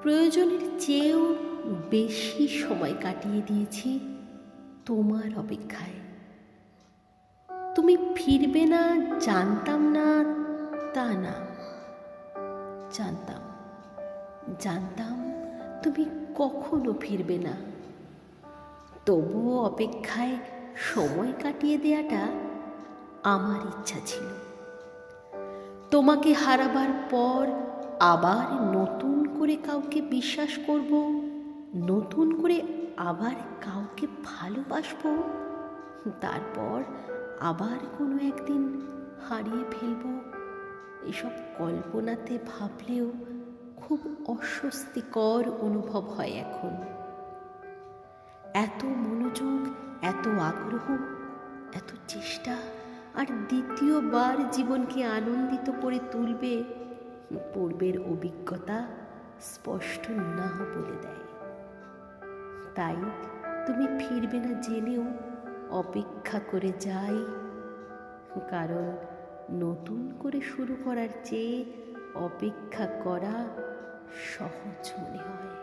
প্রয়োজনের চেয়েও বেশি সময় কাটিয়ে দিয়েছি তোমার অপেক্ষায়। তুমি ফিরবে না জানতাম না তা না, জানতাম জানতাম তুমি কখনো ফিরবে না। তবুও অপেক্ষায় সময় কাটিয়ে দেয়াটা আমার ইচ্ছা ছিল। তোমাকে হারাবার পর আবার নতুন করে কাউকে বিশ্বাস করব, নতুন করে আবার কাউকে ভালোবাসবো, তারপর আবার কোনো একদিন হারিয়ে ফেলব। এসব কল্পনাতে ভাবলেও খুব অস্বস্তিকর অনুভব হয় এখন। এত মনোযোগ, এত আগ্রহ, এত চেষ্টা, আর দ্বিতীয়বার জীবনকে আনন্দিত করে তুলবে, পূর্বের অভিজ্ঞতা স্পষ্ট না বলে দেয়। তাই তুমি ফিরবে না জেনেও অপেক্ষা করে যাই, কারণ নতুন করে শুরু করার চেয়ে অপেক্ষা করা সহজ মনে হয়।